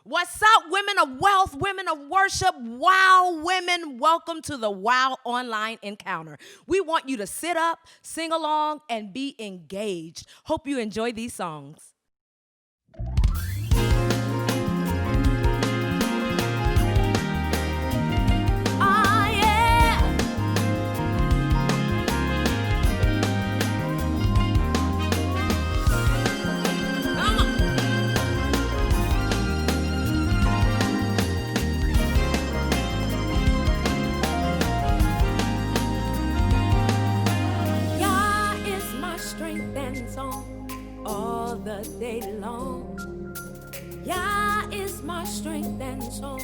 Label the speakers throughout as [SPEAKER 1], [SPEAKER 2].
[SPEAKER 1] What's up, women of wealth, women of worship, wow women? Welcome to the Wow Online Encounter. We want you to sit up, sing along, and be engaged. Hope you enjoy these songs. Ah, yeah. Come on. Yah is my strength and song all the day long. Yah is my strength and song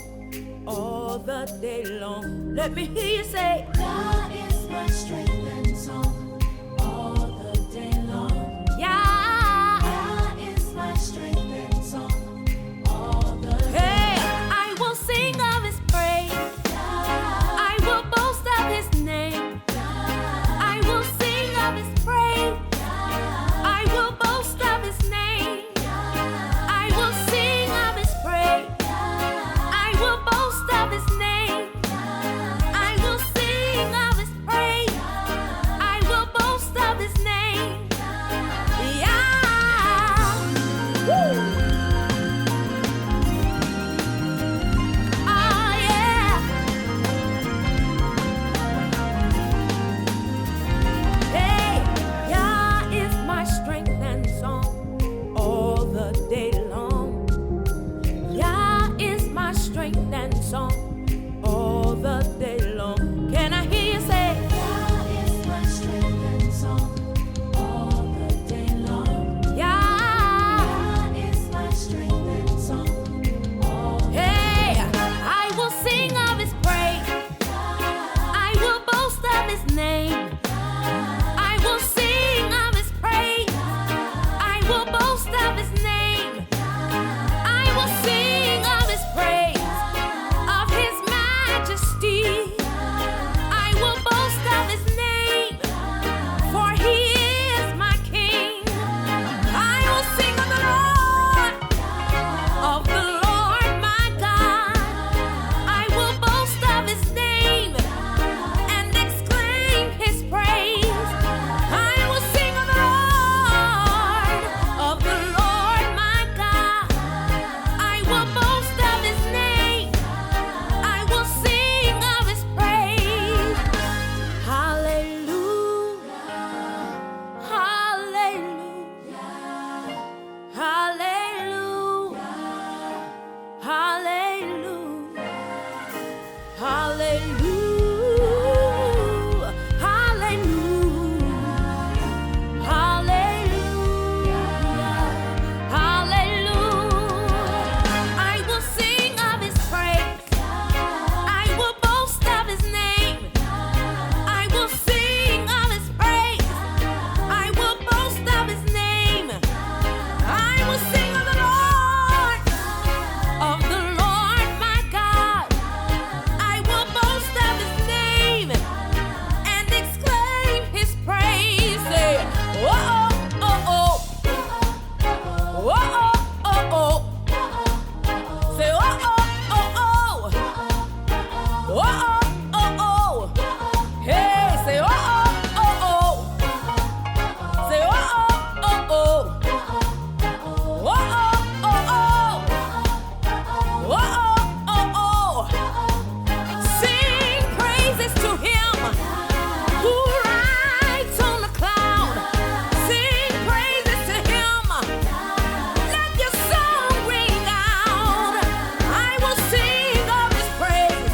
[SPEAKER 1] all the day long. Let me hear you say,
[SPEAKER 2] God is my strength and song all the day long.
[SPEAKER 1] Yah.
[SPEAKER 2] God is my strength and song all the day
[SPEAKER 1] Hey, I will sing of his praise.
[SPEAKER 2] long.
[SPEAKER 1] I will boast of his name. I will sing of his praise. I will boast of his name. I will sing of his praise. I will boast of his name. I will sing of his praise. I will boast of his name. Yeah. Woo. Ah, yeah. Hey, Yah is my strength and song all the day long. Yah is my strength and song all the day long. Can I hear you say,
[SPEAKER 2] God is my strength and song all the day long.
[SPEAKER 1] Yah?
[SPEAKER 2] God is my strength and song all the
[SPEAKER 1] Hey, I will sing of his praise. I will boast of his name. I will sing of his praise. I will boast of his name. I will sing of his praise, of his majesty. I will boast of his name, for he is my king. I will sing of the Lord my God. I will boast of his name and exclaim his praise. I will sing of the Lord my God. I will boast of his name. I will sing of his praise. Hallelujah. Hallelujah. Hallelujah. Hallelujah. Hallelujah. Hallelujah. Hallelujah. Hallelujah. I will sing of his praise. I will boast of his name. I will sing of his praise. I will boast of his name. I will sing of the Lord my God. I will boast of his name and exclaim his praise. Say, oh, oh, oh, oh, oh, oh, oh. Say, oh, oh, oh, oh, oh, oh, oh. Hey, say, oh, oh, oh, oh. Say, oh, oh, oh, oh. Oh, oh, oh, oh. Oh, oh, oh. Sing praises to him who rides on the cloud. Sing praises to him. Let your song ring out. I will sing of his praise.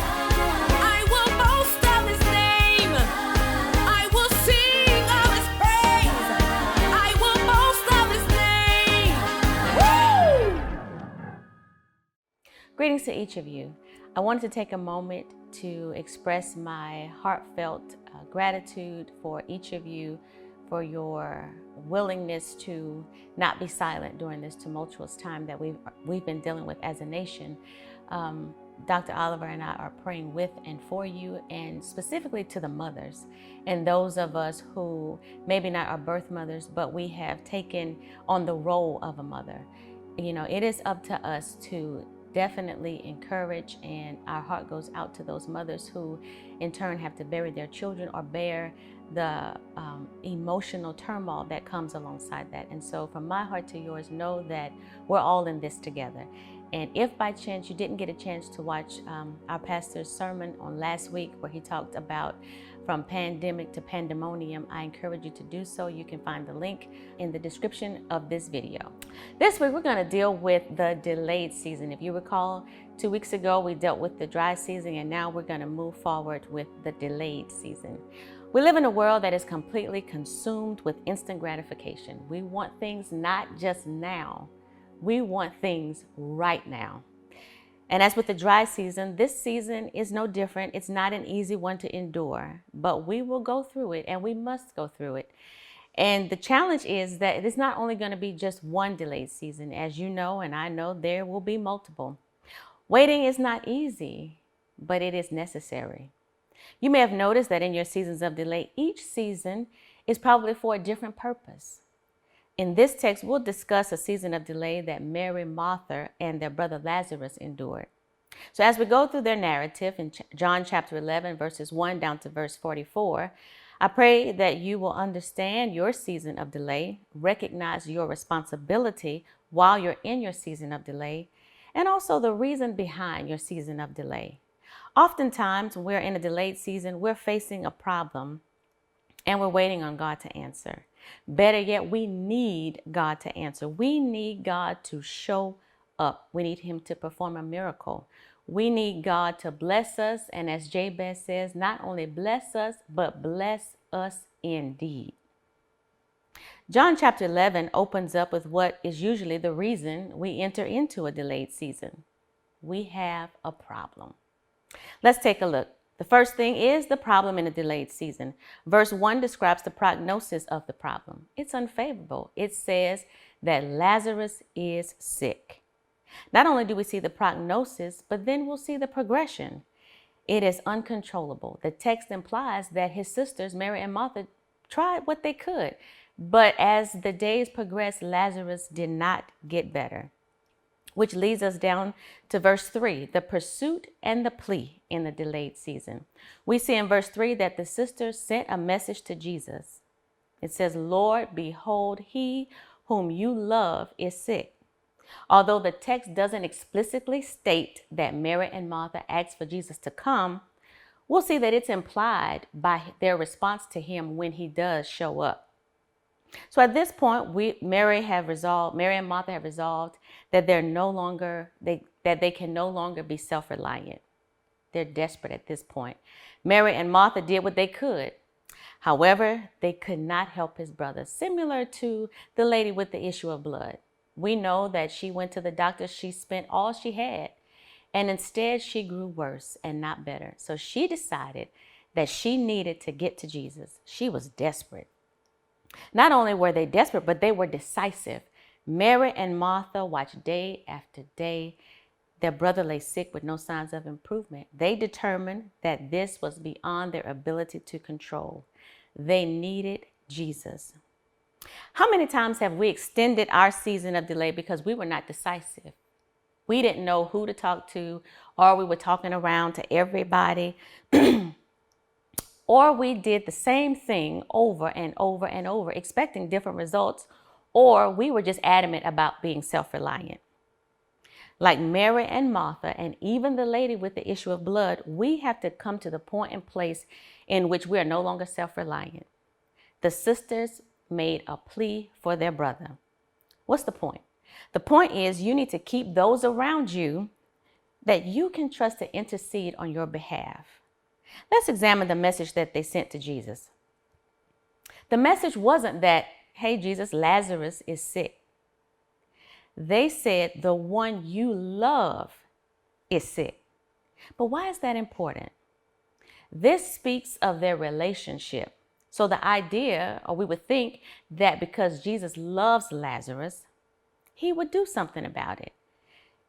[SPEAKER 1] I will boast of his name. I will sing of his praise. I will boast of his name. Woo!
[SPEAKER 3] Greetings to each of you. I wanted to take a moment to express my heartfelt gratitude for each of you for your willingness to not be silent during this tumultuous time that we've been dealing with as a nation. Dr. Oliver and I are praying with and for you, and specifically to the mothers and those of us who maybe not are birth mothers, but we have taken on the role of a mother. You know, it is up to us to definitely encourage, and our heart goes out to those mothers who in turn have to bury their children or bear the emotional turmoil that comes alongside that. And so from my heart to yours, know that we're all in this together. And if by chance you didn't get a chance to watch our pastor's sermon on last week where he talked about from pandemic to pandemonium, I encourage you to do so. You can find the link in the description of this video. This week, we're going to deal with the delayed season. If you recall, 2 weeks ago, we dealt with the dry season, and now we're going to move forward with the delayed season. We live in a world that is completely consumed with instant gratification. We want things not just now, we want things right now. And as with the dry season, this season is no different. It's not an easy one to endure, but we will go through it, and we must go through it. And the challenge is that it's not only going to be just one delayed season. As you know, and I know, there will be multiple. Waiting is not easy, but it is necessary. You may have noticed that in your seasons of delay, each season is probably for a different purpose. In this text, we'll discuss a season of delay that Mary, Martha, and their brother Lazarus endured. So as we go through their narrative in John chapter 11, verses 1 down to verse 44, I pray that you will understand your season of delay, recognize your responsibility while you're in your season of delay, and also the reason behind your season of delay. Oftentimes, when we're in a delayed season, we're facing a problem and we're waiting on God to answer. Better yet, we need God to answer. We need God to show up. We need Him to perform a miracle. We need God to bless us. And as Jabez says, not only bless us, but bless us indeed. John chapter 11 opens up with what is usually the reason we enter into a delayed season. We have a problem. Let's take a look. The first thing is the problem in a delayed season. Verse 1 describes the prognosis of the problem. It's unfavorable. It says that Lazarus is sick. Not only do we see the prognosis, but then we'll see the progression. It is uncontrollable. The text implies that his sisters, Mary and Martha, tried what they could. But as the days progressed, Lazarus did not get better. Which leads us down to verse 3, the pursuit and the plea in the delayed season. We see in verse 3 that the sisters sent a message to Jesus. It says, "Lord, behold, he whom you love is sick." Although the text doesn't explicitly state that Mary and Martha asked for Jesus to come, we'll see that it's implied by their response to him when he does show up. So at this point, Mary and Martha have resolved that they can no longer be self-reliant. They're desperate at this point. Mary and Martha did what they could. However, they could not help his brother, similar to the lady with the issue of blood. We know that she went to the doctor, she spent all she had, and instead she grew worse and not better. So she decided that she needed to get to Jesus. She was desperate. Not only were they desperate, but they were decisive. Mary and Martha watched day after day. Their brother lay sick with no signs of improvement. They determined that this was beyond their ability to control. They needed Jesus. How many times have we extended our season of delay because we were not decisive? We didn't know who to talk to, or we were talking around to everybody. Or we did the same thing over and over and over, expecting different results, or we were just adamant about being self-reliant. Like Mary and Martha, and even the lady with the issue of blood, we have to come to the point and place in which we are no longer self-reliant. The sisters made a plea for their brother. What's the point? The point is you need to keep those around you that you can trust to intercede on your behalf. Let's examine the message that they sent to Jesus. The message wasn't that, "Hey, Jesus, Lazarus is sick." They said, "The one you love is sick." But why is that important? This speaks of their relationship. So the idea, or we would think, that because Jesus loves Lazarus, he would do something about it.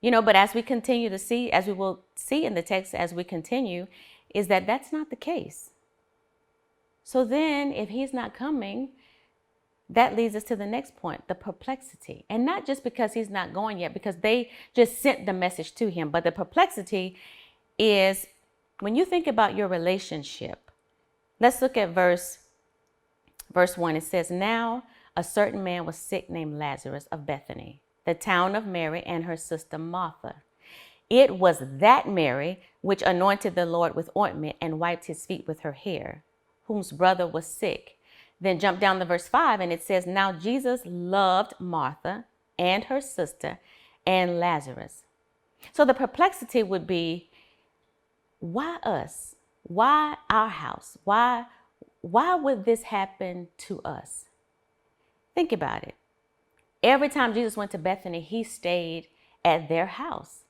[SPEAKER 3] But as we continue to see, as we will see in the text as we continue, is that that's not the case. So then if he's not coming, that leads us to the next point, the perplexity. And not just because he's not going yet, because they just sent the message to him, but the perplexity is when you think about your relationship. Let's look at verse 1. It says, now a certain man was sick named Lazarus of Bethany, the town of Mary and her sister Martha. It was that Mary which anointed the Lord with ointment and wiped his feet with her hair, whose brother was sick. Then jump down to verse 5, and it says, now Jesus loved Martha and her sister and Lazarus. So the perplexity would be, why us? Why our house? Why would this happen to us? Think about it. Every time Jesus went to Bethany, he stayed at their house.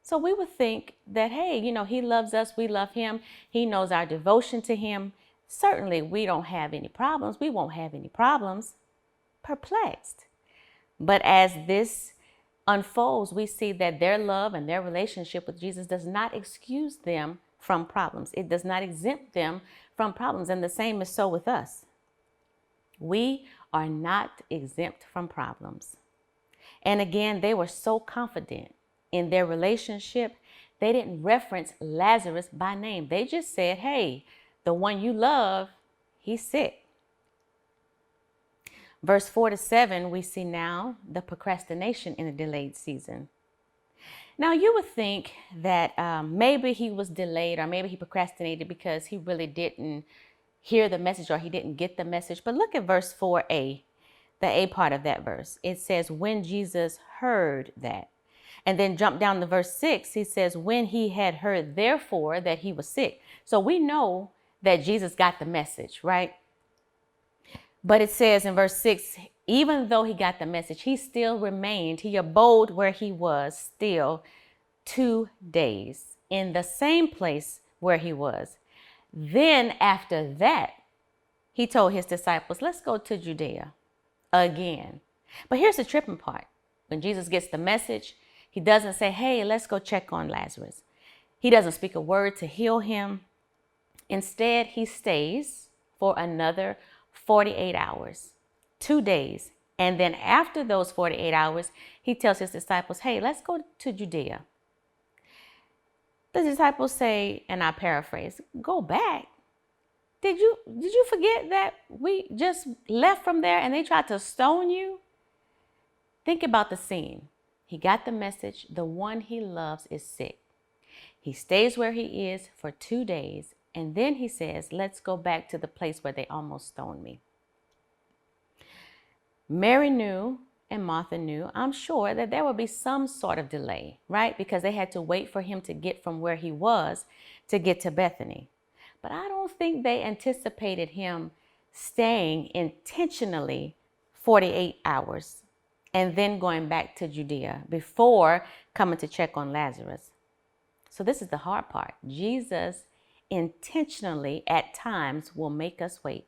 [SPEAKER 3] So we would think that, hey, he loves us, we love him, he knows our devotion to him. Certainly we don't have any problems. We won't have any problems. Perplexed. But as this unfolds, we see that their love and their relationship with Jesus does not excuse them from problems. It does not exempt them from problems. And the same is so with us. We are not exempt from problems. And again, they were so confident in their relationship, they didn't reference Lazarus by name. They just said, hey, the one you love, he's sick. Verse 4-7, we see now the procrastination in the delayed season. Now, you would think that maybe he was delayed or maybe he procrastinated because he really didn't hear the message or he didn't get the message. But look at verse 4a, the A part of that verse. It says, when Jesus heard that. And then jump down to verse 6, he says, when he had heard, therefore, that he was sick. So we know that Jesus got the message, right? But it says in verse 6, even though he got the message, he still remained, he abode where he was still 2 days in the same place where he was. Then after that, he told his disciples, let's go to Judea again. But here's the tripping part. When Jesus gets the message, he doesn't say, hey, let's go check on Lazarus. He doesn't speak a word to heal him. Instead, he stays for another 48 hours, 2 days. And then after those 48 hours, he tells his disciples, hey, let's go to Judea. The disciples say, and I paraphrase, go back. Did you forget that we just left from there and they tried to stone you? Think about the scene. He got the message. The one he loves is sick. He stays where he is for 2 days. And then he says, let's go back to the place where they almost stoned me. Mary knew and Martha knew, I'm sure, that there would be some sort of delay, right? Because they had to wait for him to get from where he was to get to Bethany. But I don't think they anticipated him staying intentionally 48 hours and then going back to Judea before coming to check on Lazarus. So this is the hard part. Jesus intentionally at times will make us wait.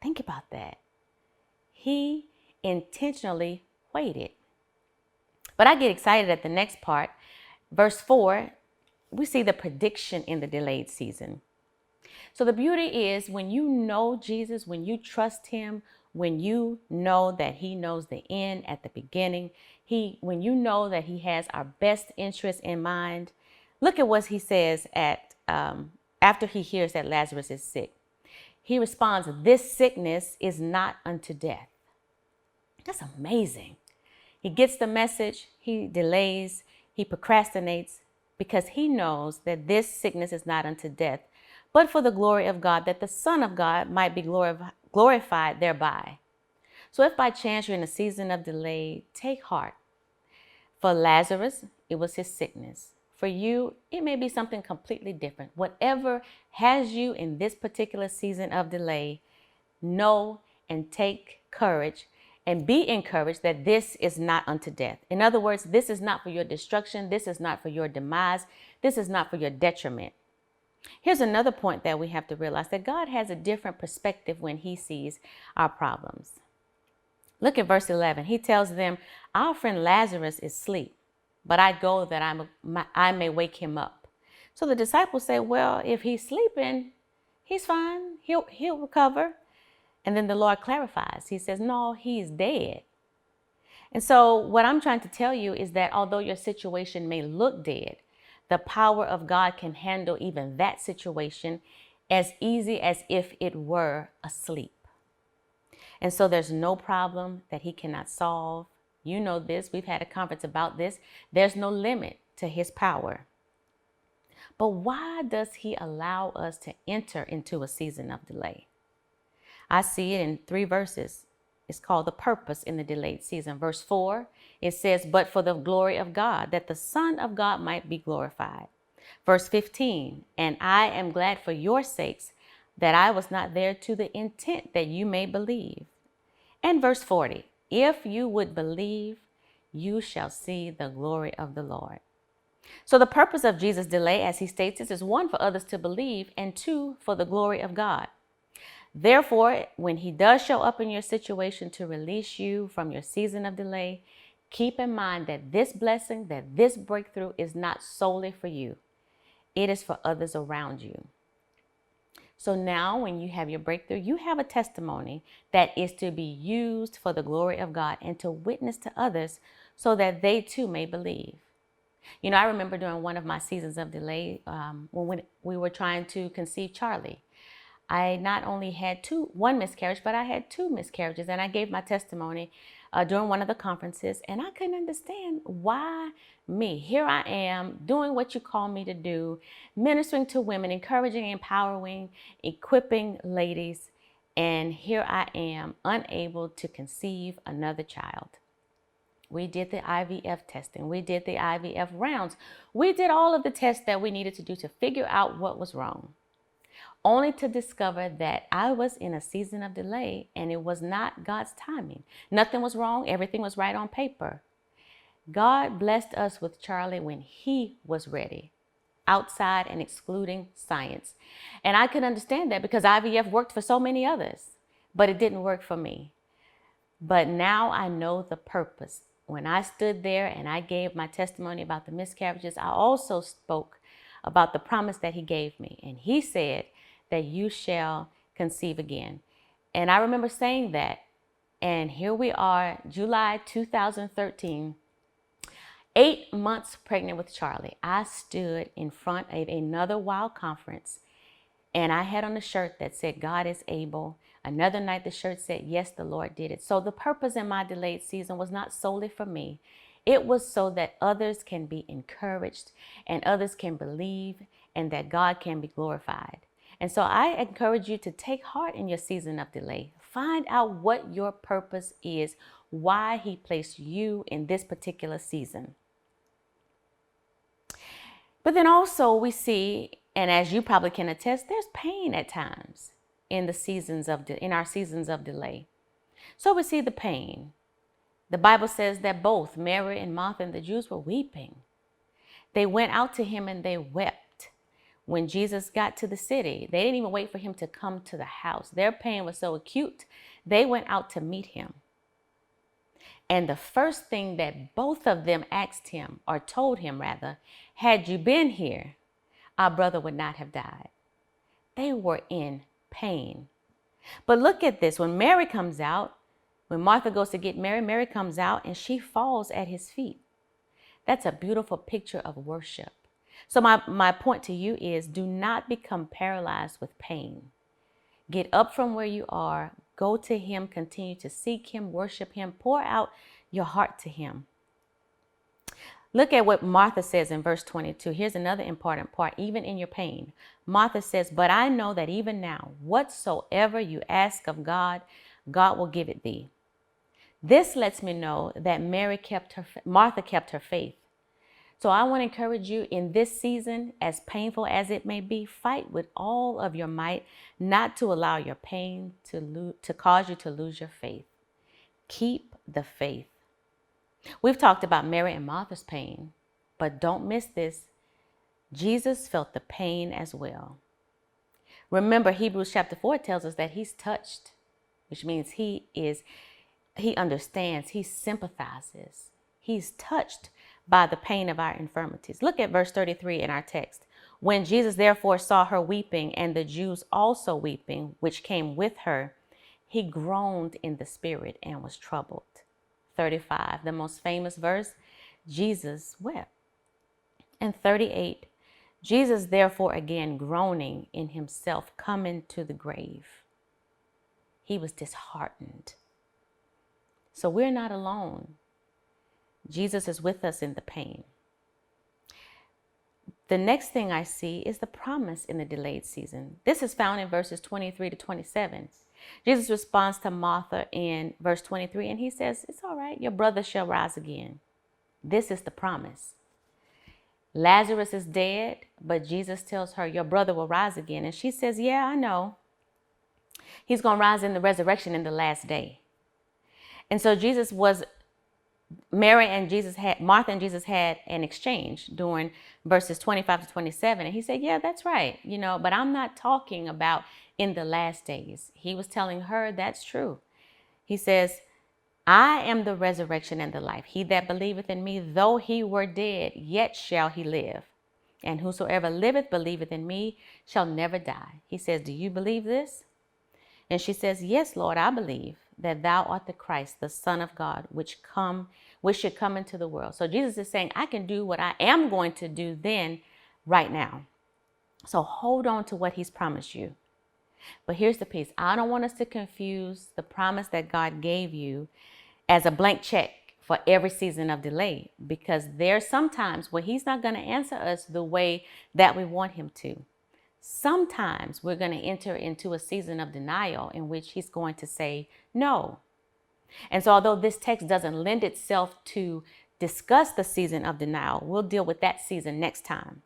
[SPEAKER 3] Think about that. He intentionally waited. But I get excited at the next part. Verse 4, we see the prediction in the delayed season. So the beauty is when you know Jesus, when you trust him, when you know that he knows the end at the beginning, when you know that he has our best interest in mind, look at what he says after he hears that Lazarus is sick. He responds, this sickness is not unto death. That's amazing. He gets the message, he delays, he procrastinates because he knows that this sickness is not unto death, but for the glory of God, that the Son of God might be glorified thereby. So if by chance you're in a season of delay, take heart. For Lazarus, it was his sickness. For you, it may be something completely different. Whatever has you in this particular season of delay, know and take courage and be encouraged that this is not unto death. In other words, this is not for your destruction. This is not for your demise. This is not for your detriment. Here's another point that we have to realize, that God has a different perspective when he sees our problems. Look at verse 11. He tells them, our friend Lazarus is asleep, but I go that I may wake him up. So the disciples say, well, if he's sleeping, he's fine. He'll recover. And then the Lord clarifies. He says, no, he's dead. And so what I'm trying to tell you is that although your situation may look dead, the power of God can handle even that situation as easy as if it were asleep. And so there's no problem that he cannot solve. You know this. We've had a conference about this. There's no limit to his power. But why does he allow us to enter into a season of delay? I see it in 3 verses. It's called the purpose in the delayed season. Verse 4, it says, but for the glory of God, that the Son of God might be glorified. Verse 15, and I am glad for your sakes that I was not there to the intent that you may believe. And verse 40, if you would believe, you shall see the glory of the Lord. So the purpose of Jesus' delay, as he states this, is 1, for others to believe, and 2, for the glory of God. Therefore, when he does show up in your situation to release you from your season of delay, keep in mind that this blessing, that this breakthrough is not solely for you. It is for others around you. So now when you have your breakthrough, you have a testimony that is to be used for the glory of God and to witness to others so that they too may believe. You know, I remember during one of my seasons of delay, when we were trying to conceive Charlie, I not only had 1 miscarriage, but I had 2 miscarriages. And I gave my testimony during one of the conferences, and I couldn't understand why me. Here I am doing what you call me to do, ministering to women, encouraging, empowering, equipping ladies. And here I am unable to conceive another child. We did the IVF testing. We did the IVF rounds. We did all of the tests that we needed to do to figure out what was wrong, only to discover that I was in a season of delay and it was not God's timing. Nothing was wrong. Everything was right on paper. God blessed us with Charlie when he was ready, outside and excluding science. And I could understand that because IVF worked for so many others, but it didn't work for me. But now I know the purpose. When I stood there and I gave my testimony about the miscarriages, I also spoke about the promise that he gave me. And he said that you shall conceive again. And I remember saying that. And here we are, July 2013, 8 months pregnant with Charlie. I stood in front of another Wild conference and I had on a shirt that said, God is able. Another night, the shirt said, yes, the Lord did it. So the purpose in my delayed season was not solely for me. It was so that others can be encouraged and others can believe and that God can be glorified. And so I encourage you to take heart in your season of delay. Find out what your purpose is, why he placed you in this particular season. But then also we see, and as you probably can attest, there's pain at times in the seasons of in our seasons of delay. So we see the pain. The Bible says that both Mary and Martha and the Jews were weeping. They went out to him and they wept. When Jesus got to the city, they didn't even wait for him to come to the house. Their pain was so acute, they went out to meet him. And the first thing that both of them asked him, or told him rather, had you been here, our brother would not have died. They were in pain. But look at this. When Mary comes out, when Martha goes to get Mary, Mary comes out and she falls at his feet. That's a beautiful picture of worship. So my point to you is, do not become paralyzed with pain. Get up from where you are. Go to him. Continue to seek him, worship him, pour out your heart to him. Look at what Martha says in verse 22. Here's another important part, even in your pain. Martha says, but I know that even now, whatsoever you ask of God, God will give it thee. This lets me know that Martha kept her faith. So I want to encourage you in this season, as painful as it may be, fight with all of your might, not to allow your pain to cause you to lose your faith. Keep the faith. We've talked about Mary and Martha's pain, but don't miss this. Jesus felt the pain as well. Remember, Hebrews chapter 4 tells us that he's touched, which means he understands, he sympathizes. He's touched by the pain of our infirmities. Look at verse 33 in our text. When Jesus therefore saw her weeping and the Jews also weeping, which came with her, He groaned in the spirit and was troubled. 35, the most famous verse, Jesus wept. And 38, Jesus therefore again groaning in himself, coming to the grave. He was disheartened. So we're not alone. Jesus is with us in the pain. The next thing I see is the promise in the delayed season. This is found in verses 23 to 27. Jesus responds to Martha in verse 23, and he says, it's all right, your brother shall rise again. This is the promise. Lazarus is dead, but Jesus tells her, your brother will rise again. And she says, yeah, I know. He's going to rise in the resurrection in the last day. And so Martha and Jesus had an exchange during verses 25 to 27. And he said, yeah, that's right. But I'm not talking about in the last days. He was telling her that's true. He says, I am the resurrection and the life. He that believeth in me, though he were dead, yet shall he live. And whosoever liveth, believeth in me, shall never die. He says, do you believe this? And she says, yes, Lord, I believe that thou art the Christ, the Son of God, which should come into the world. So Jesus is saying, I can do what I am going to do then, right now. So hold on to what he's promised you. But here's the piece. I don't want us to confuse the promise that God gave you as a blank check for every season of delay, because there's sometimes where he's not going to answer us the way that we want him to. Sometimes we're going to enter into a season of denial in which he's going to say no. And so although this text doesn't lend itself to discuss the season of denial, we'll deal with that season next time.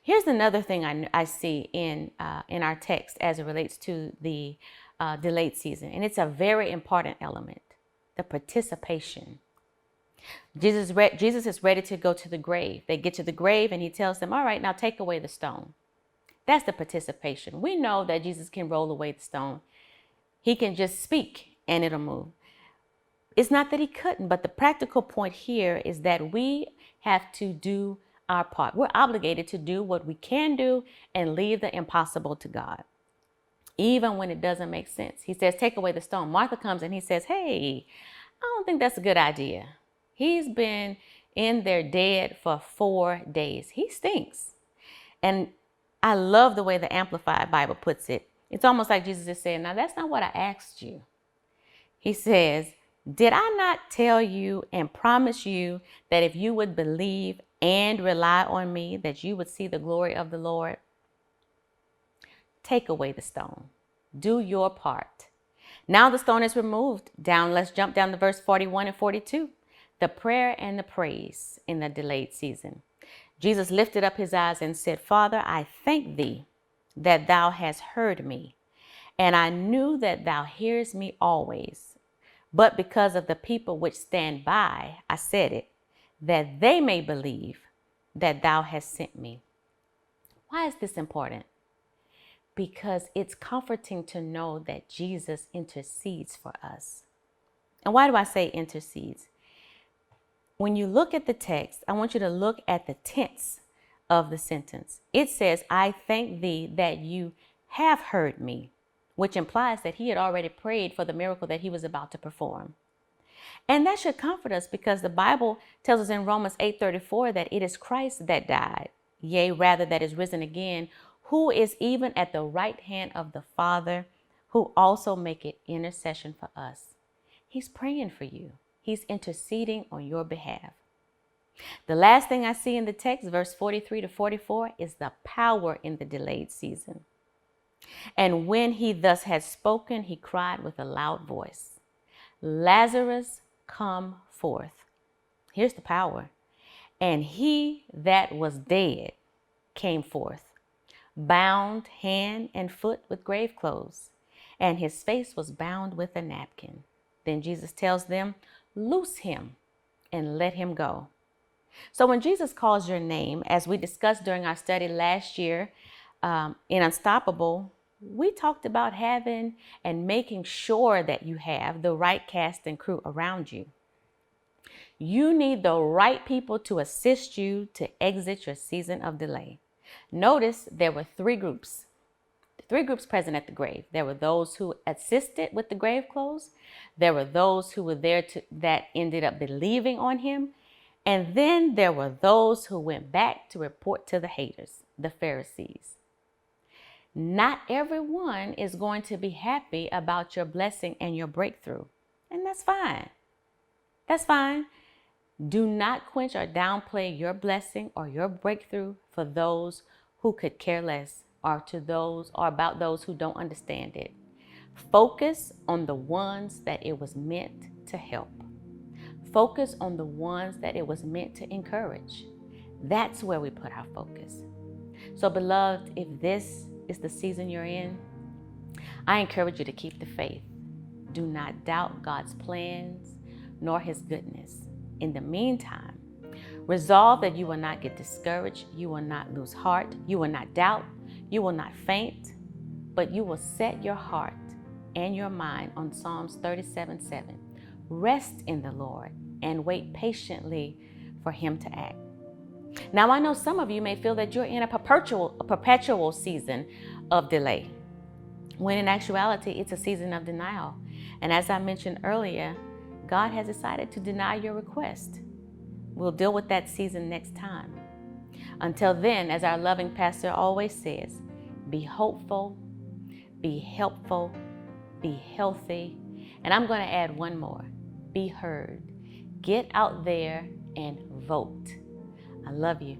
[SPEAKER 3] Here's another thing I see in our text as it relates to the delayed season, and it's a very important element, the participation. Jesus is ready to go to the grave. They get to the grave and he tells them, all right, now take away the stone. That's the participation. We know that Jesus can roll away the stone. He can just speak and it'll move. It's not that he couldn't, but the practical point here is that we have to do our part. We're obligated to do what we can do and leave the impossible to God, even when it doesn't make sense. He says, take away the stone. Martha comes and he says, hey, I don't think that's a good idea. He's been in there dead for 4 days. He stinks. And I love the way the Amplified Bible puts it. It's almost like Jesus is saying, now that's not what I asked you. He says, did I not tell you and promise you that if you would believe and rely on me, that you would see the glory of the Lord? Take away the stone. Do your part. Now the stone is removed. Let's jump down to verse 41 and 42. The prayer and the praise in the delayed season. Jesus lifted up his eyes and said, Father, I thank thee that thou hast heard me, and I knew that thou hearest me always. But because of the people which stand by, I said it, that they may believe that thou hast sent me. Why is this important? Because it's comforting to know that Jesus intercedes for us. And why do I say intercedes? When you look at the text, I want you to look at the tense of the sentence. It says, I thank thee that you have heard me, which implies that he had already prayed for the miracle that he was about to perform. And that should comfort us, because the Bible tells us in Romans 8:34 that it is Christ that died, yea, rather that is risen again, who is even at the right hand of the Father, who also maketh intercession for us. He's praying for you. He's interceding on your behalf. The last thing I see in the text, verse 43 to 44, is the power in the delayed season. And when he thus had spoken, he cried with a loud voice, Lazarus, come forth. Here's the power. And he that was dead came forth, bound hand and foot with grave clothes, and his face was bound with a napkin. Then Jesus tells them, loose him and let him go. So when Jesus calls your name, as we discussed during our study last year in Unstoppable, we talked about having and making sure that you have the right cast and crew around you. You need the right people to assist you to exit your season of delay. Notice there were 3 groups. three groups present at the grave. There were those who assisted with the grave clothes. There were those who were there that ended up believing on him. And then there were those who went back to report to the haters, the Pharisees. Not everyone is going to be happy about your blessing and your breakthrough. And that's fine. That's fine. Do not quench or downplay your blessing or your breakthrough for those who could care less, or about those who don't understand it. Focus on the ones that it was meant to help. Focus on the ones that it was meant to encourage. That's where we put our focus. So, beloved, if this is the season you're in, I encourage you to keep the faith. Do not doubt God's plans nor his goodness. In the meantime, resolve that you will not get discouraged, you will not lose heart, you will not doubt, you will not faint, but you will set your heart and your mind on Psalms 37:7. Rest in the Lord and wait patiently for him to act. Now, I know some of you may feel that you're in a perpetual season of delay, when in actuality, it's a season of denial. And as I mentioned earlier, God has decided to deny your request. We'll deal with that season next time. Until then, as our loving pastor always says, be hopeful, be helpful, be healthy. And I'm going to add one more, be heard. Get out there and vote. I love you.